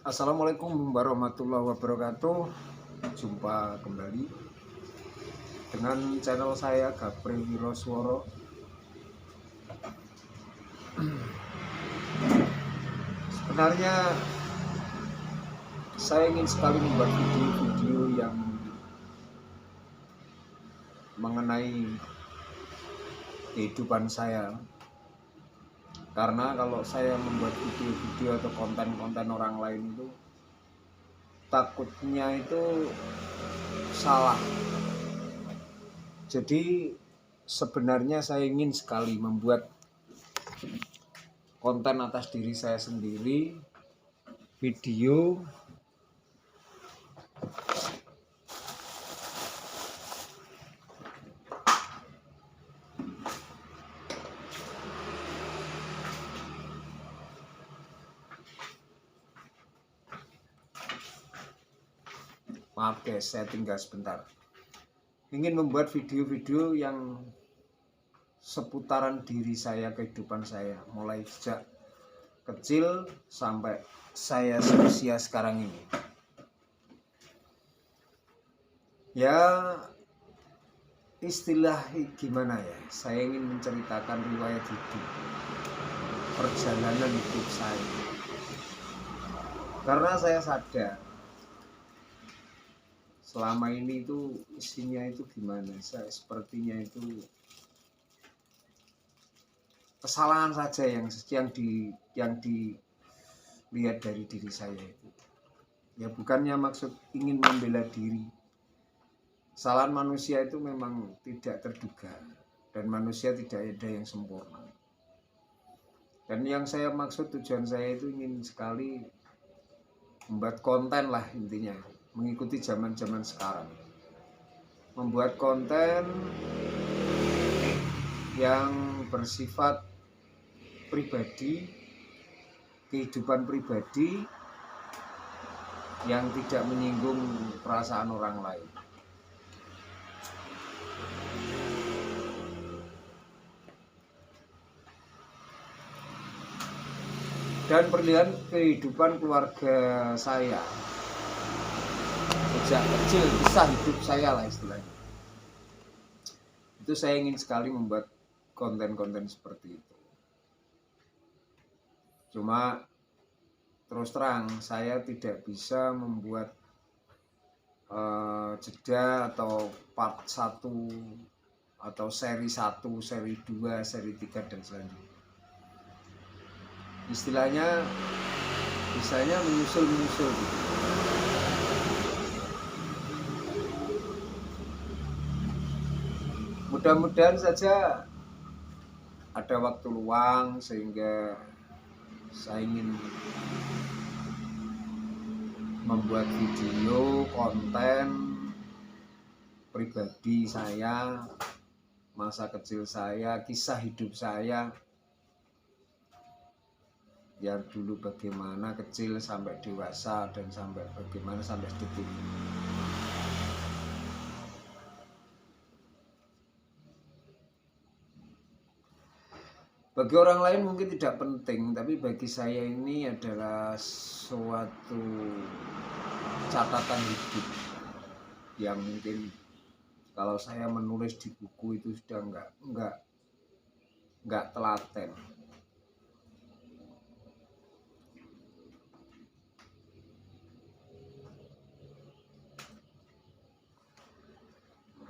Assalamualaikum warahmatullahi wabarakatuh. Jumpa kembali dengan channel saya Gapri Wirosworo. Sebenarnya saya ingin sekali membuat video-video yang mengenai kehidupan saya. Karena kalau saya membuat video-video atau konten-konten orang lain itu takutnya itu salah. Jadi sebenarnya saya ingin sekali membuat konten atas diri saya sendiri, video maaf guys, saya tinggal sebentar. Ingin membuat video-video yang seputaran diri saya, kehidupan saya, mulai sejak kecil sampai saya seusia sekarang ini. Ya, istilah gimana ya, saya ingin menceritakan riwayat hidup, perjalanan hidup saya. Karena saya sadar selama ini itu isinya itu gimana, saya sepertinya itu kesalahan saja yang dilihat dari diri saya itu. Ya bukannya maksud ingin membela diri. Kesalahan manusia itu memang tidak terduga dan manusia tidak ada yang sempurna. Dan yang saya maksud, tujuan saya itu ingin sekali membuat konten lah intinya, mengikuti zaman-zaman sekarang. Membuat konten yang bersifat pribadi, kehidupan pribadi yang tidak menyinggung perasaan orang lain. Dan perlihat kehidupan keluarga saya sejak kecil, kisah hidup saya lah istilahnya. Itu saya ingin sekali membuat konten-konten seperti itu. Cuma terus terang saya tidak bisa membuat jeda atau part 1 atau seri 1, seri 2, seri 3 dan selanjutnya. Istilahnya misalnya menyusul-menyusul gitu. Mudah-mudahan saja ada waktu luang sehingga saya ingin membuat video konten pribadi saya, masa kecil saya, kisah hidup saya yang dulu bagaimana kecil sampai dewasa dan sampai bagaimana sampai detik ini. Bagi orang lain mungkin tidak penting, tapi bagi saya ini adalah suatu catatan hidup yang mungkin kalau saya menulis di buku itu sudah enggak telaten.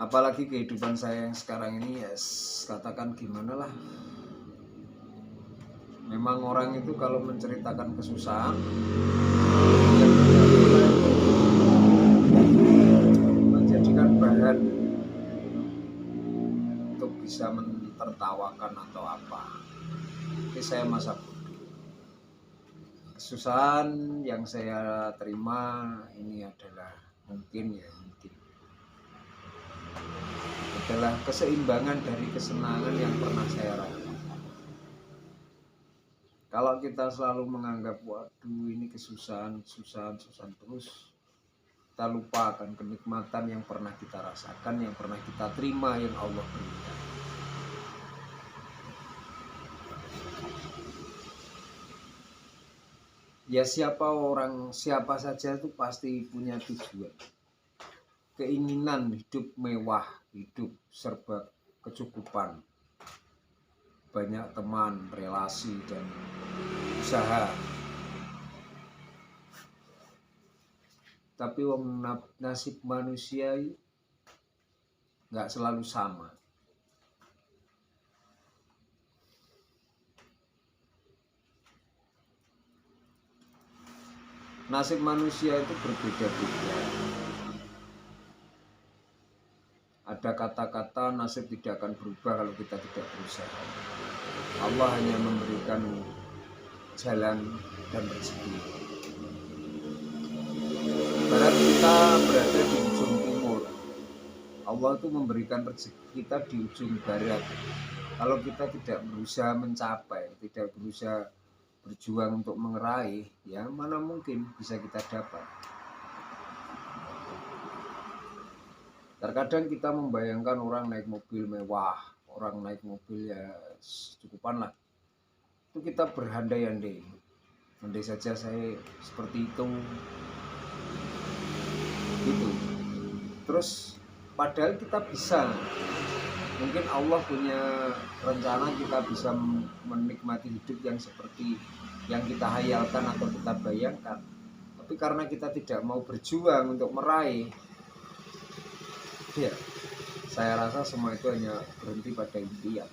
Apalagi kehidupan saya yang sekarang ini, ya katakan gimana lah. Memang orang itu kalau menceritakan kesusahan menjadikan bahan untuk bisa mentertawakan atau apa. Tapi saya masa bodoh. Kesusahan yang saya terima ini adalah mungkin adalah keseimbangan dari kesenangan yang pernah saya rasakan. Kalau kita selalu menganggap waduh ini kesusahan terus, kita lupa akan kenikmatan yang pernah kita rasakan, yang pernah kita terima, yang Allah berikan. Ya siapa saja itu pasti punya tujuan, keinginan hidup mewah, hidup serba kecukupan, banyak teman, relasi, dan usaha. Tapi nasib manusia nggak selalu sama. Nasib manusia itu berbeda-beda. Ada kata-kata nasib tidak akan berubah kalau kita tidak berusaha. Allah hanya memberikan jalan dan rezeki. Barat kita berada di ujung timur, Allah itu memberikan rezeki kita di ujung barat. Kalau kita tidak berusaha mencapai, tidak berusaha berjuang untuk meraih, ya mana mungkin bisa kita dapat. Terkadang kita membayangkan orang naik mobil mewah, orang naik mobil ya cukupan lah. Itu kita berandai-andai. Andai saja saya seperti itu. Gitu. Terus padahal kita bisa. Mungkin Allah punya rencana kita bisa menikmati hidup yang seperti yang kita hayalkan atau kita bayangkan. Tapi karena kita tidak mau berjuang untuk meraih, ya, saya rasa semua itu hanya berhenti pada impian.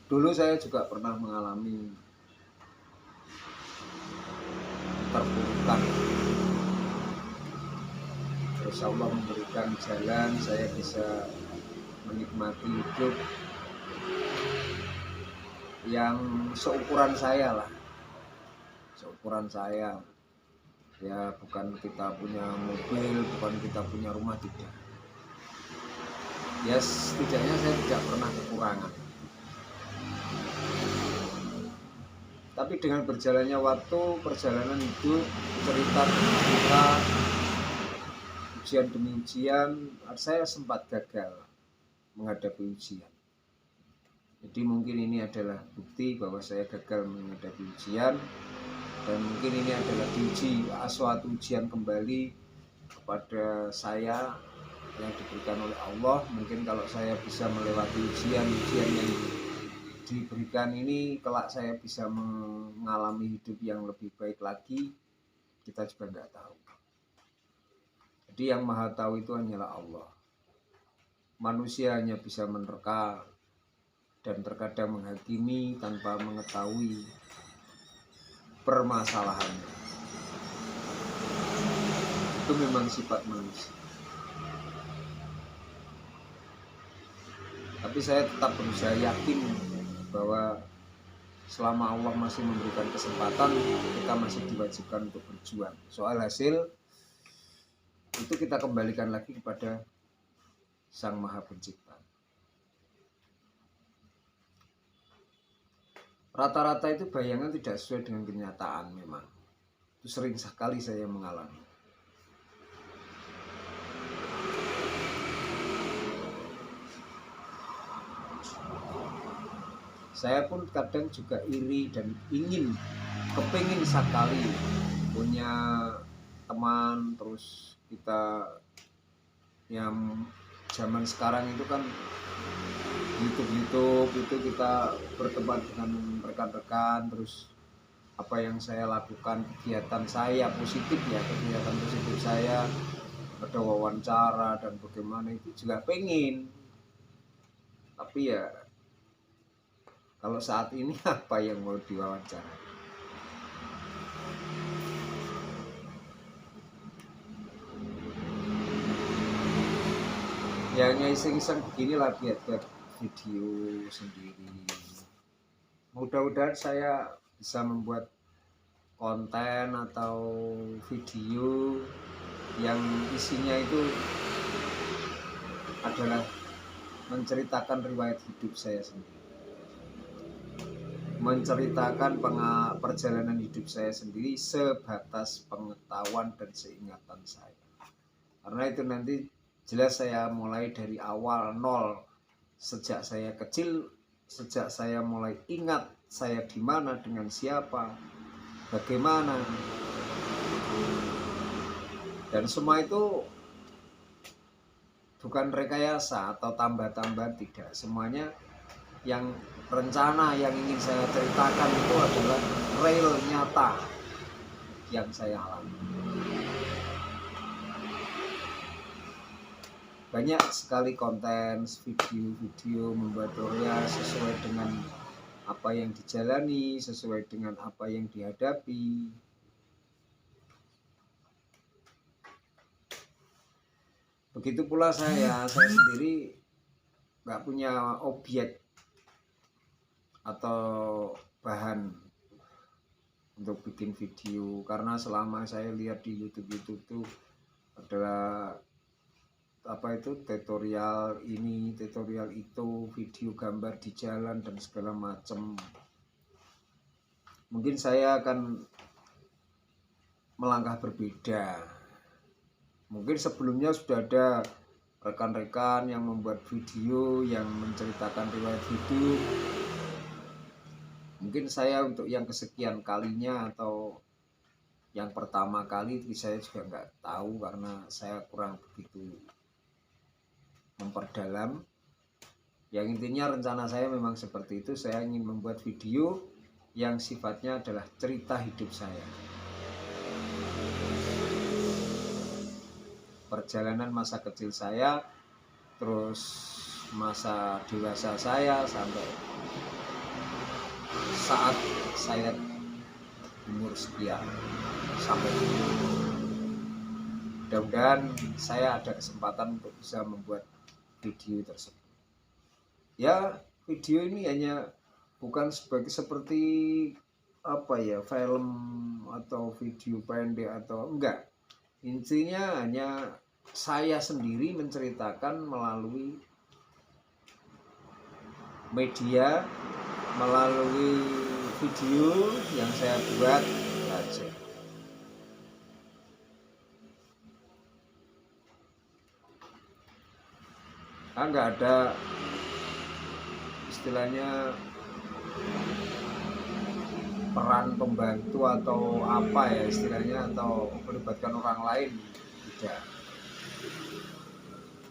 Dulu saya juga pernah mengalami terpurukan. Terus Allah memberikan jalan, saya bisa menikmati hidup yang seukuran saya lah. Seukuran saya. Ya bukan kita punya mobil, bukan kita punya rumah, tidak. Ya setidaknya saya tidak pernah kekurangan. Tapi dengan berjalannya waktu, perjalanan hidup, cerita demi cerita, ujian demi ujian, saya sempat gagal menghadapi ujian. Jadi mungkin ini adalah bukti bahwa saya gagal menghadapi ujian, dan mungkin ini adalah suatu ujian kembali kepada saya yang diberikan oleh Allah. Mungkin kalau saya bisa melewati ujian yang diberikan ini, kelak saya bisa mengalami hidup yang lebih baik lagi, kita juga nggak tahu. Jadi yang maha tahu itu hanyalah Allah. Manusia hanya bisa menerka dan terkadang menghakimi tanpa mengetahui permasalahannya. Itu memang sifat manusia. Tapi saya tetap berusaha yakin bahwa selama Allah masih memberikan kesempatan, kita masih diwajibkan untuk berjuang. Soal hasil itu kita kembalikan lagi kepada Sang Maha Pencipta. Rata-rata itu bayangan tidak sesuai dengan kenyataan memang. Itu sering sekali saya mengalami. Saya pun kadang juga iri dan kepingin sekali punya teman. Terus kita yang zaman sekarang itu kan YouTube itu kita berteman dengan rekan-rekan. Terus apa yang saya lakukan, kegiatan saya positif ya, kegiatan positif saya, ada wawancara dan bagaimana, itu juga pengen. Tapi ya kalau saat ini apa yang mau diwawancara? Ya hanya iseng-iseng beginilah, buat video sendiri. Mudah-mudahan saya bisa membuat konten atau video yang isinya itu adalah menceritakan riwayat hidup saya sendiri, menceritakan perjalanan hidup saya sendiri sebatas pengetahuan dan seingatan saya. Karena itu nanti jelas saya mulai dari awal nol, sejak saya kecil, sejak saya mulai ingat saya di mana, dengan siapa, bagaimana, dan semua itu bukan rekayasa atau tambah-tambah, tidak. Semuanya yang rencana yang ingin saya ceritakan itu adalah real, nyata yang saya alami. Banyak sekali konten, video-video membuat tutorial sesuai dengan apa yang dijalani, sesuai dengan apa yang dihadapi. Begitu pula saya sendiri nggak punya objek atau bahan untuk bikin video, karena selama saya lihat di YouTube itu adalah tutorial ini, tutorial itu, video gambar di jalan dan segala macam. Mungkin saya akan melangkah berbeda. Mungkin sebelumnya sudah ada rekan-rekan yang membuat video yang menceritakan riwayat hidup. Mungkin saya untuk yang kesekian kalinya atau yang pertama kali itu saya juga nggak tahu, karena saya kurang begitu memperdalam. Yang intinya rencana saya memang seperti itu. Saya ingin membuat video yang sifatnya adalah cerita hidup saya, perjalanan masa kecil saya, terus masa dewasa saya, sampai saat saya umur sekian, sampai mudah-mudahan saya ada kesempatan untuk bisa membuat video tersebut. Ya, video ini hanya bukan seperti film atau video pendek atau enggak. Intinya hanya saya sendiri menceritakan melalui media, melalui video yang saya buat saja. Nggak ada istilahnya peran pembantu atau apa ya istilahnya, atau melibatkan orang lain, tidak.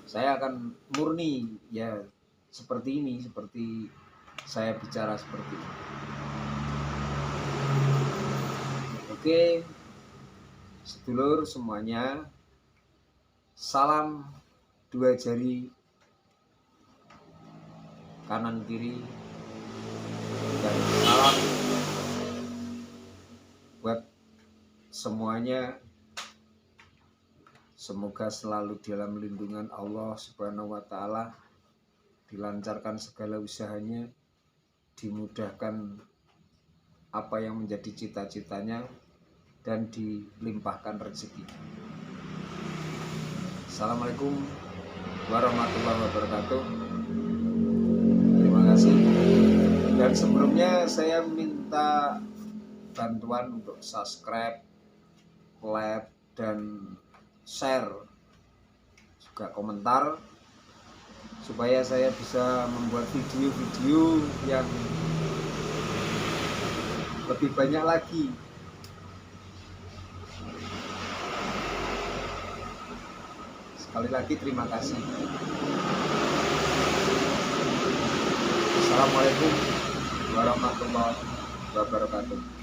Saya akan murni ya seperti ini, seperti saya bicara seperti ini. Oke, sedulur semuanya, salam dua jari kanan kiri, dan salam buat semuanya. Semoga selalu dalam lindungan Allah Subhanahu wa Ta'ala, dilancarkan segala usahanya, dimudahkan apa yang menjadi cita-citanya, dan dilimpahkan rezeki. Assalamualaikum warahmatullahi wabarakatuh. Terima kasih. Dan sebelumnya saya minta bantuan untuk subscribe, like, dan share, juga komentar, supaya saya bisa membuat video-video yang lebih banyak lagi. Sekali lagi terima kasih. Assalamualaikum warahmatullahi wabarakatuh.